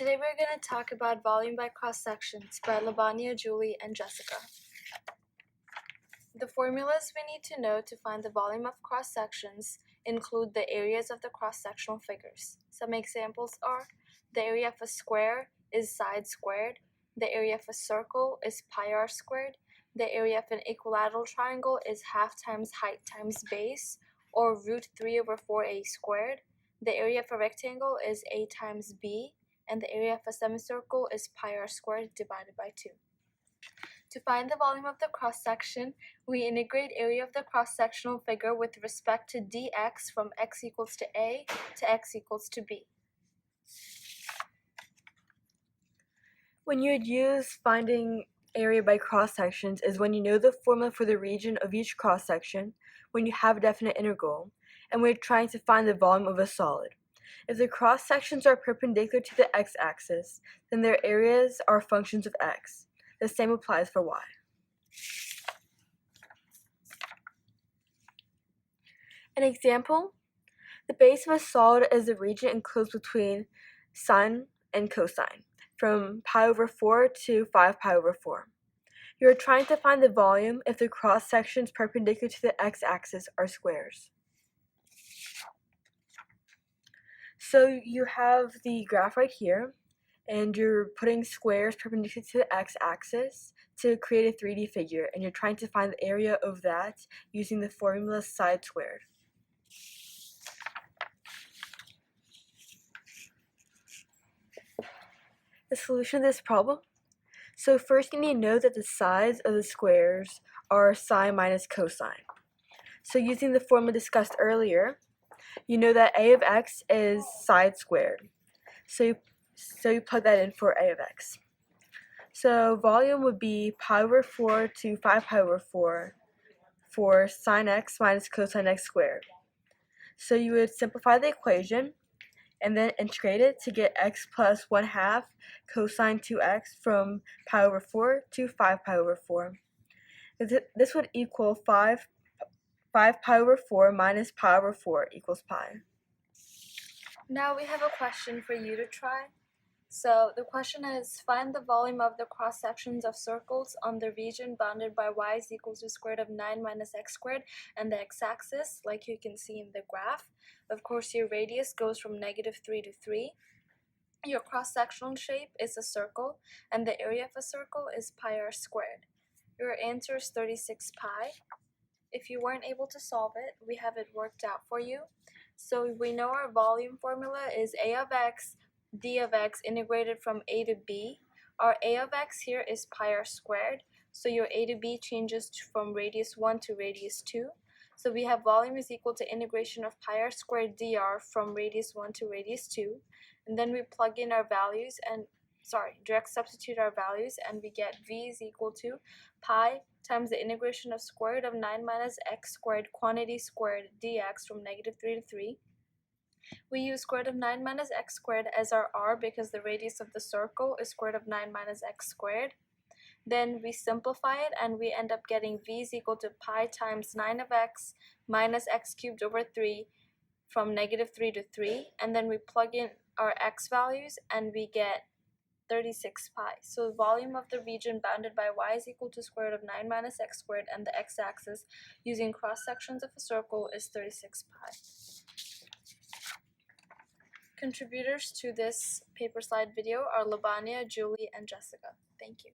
Today we're going to talk about volume by cross-sections by Labannya, Julie, and Jessica. The formulas we need to know to find the volume of cross-sections include the areas of the cross-sectional figures. Some examples are: the area of a square is side squared, the area of a circle is pi r squared, the area of an equilateral triangle is half times height times base, or root 3 over 4a squared, the area of a rectangle is a times b, and the area of a semicircle is pi r squared divided by 2. To find the volume of the cross-section, we integrate area of the cross-sectional figure with respect to dx from x equals to a to x equals to b. When you'd use finding area by cross-sections is when you know the formula for the region of each cross-section, when you have a definite integral, and when you're trying to find the volume of a solid. If the cross-sections are perpendicular to the x-axis, then their areas are functions of x. The same applies for y. An example: the base of a solid is the region enclosed between sine and cosine, from pi over 4 to 5 pi over 4. You are trying to find the volume if the cross-sections perpendicular to the x-axis are squares. So you have the graph right here, and you're putting squares perpendicular to the x-axis to create a 3D figure, and you're trying to find the area of that using the formula side squared. The solution to this problem: so first you need to know that the sides of the squares are sine minus cosine. So using the formula discussed earlier, you know that a of x is side squared. So you plug that in for a of x. So volume would be pi over 4 to 5 pi over 4 for sine x minus cosine x squared. So you would simplify the equation and then integrate it to get x plus 1/2 cosine 2x from pi over 4 to 5 pi over 4. This would equal 5 pi over 4 minus pi over 4 equals pi. Now we have a question for you to try. So the question is, find the volume of the cross-sections of circles on the region bounded by y is equal to square root of 9 minus x squared and the x-axis, like you can see in the graph. Of course, your radius goes from -3 to 3. Your cross-sectional shape is a circle, and the area of a circle is pi r squared. Your answer is 36 pi. If you weren't able to solve it, we have it worked out for you. So we know our volume formula is a of x d of x integrated from a to b. Our a of x here is pi r squared, so your a to b changes from radius 1 to radius 2. So we have volume is equal to integration of pi r squared dr from radius 1 to radius 2. And then we plug in our values and, direct substitute our values, and we get v is equal to pi times the integration of square root of 9 minus x squared quantity squared dx from -3 to 3. We use square root of 9 minus x squared as our r because the radius of the circle is square root of 9 minus x squared. Then we simplify it and we end up getting v is equal to pi times 9 of x minus x cubed over 3 from -3 to 3. And then we plug in our x values and we get 36 pi. So the volume of the region bounded by y is equal to square root of 9 minus x squared and the x-axis using cross-sections of a circle is 36 pi. Contributors to this paper slide video are Labannya, Julie, and Jessica. Thank you.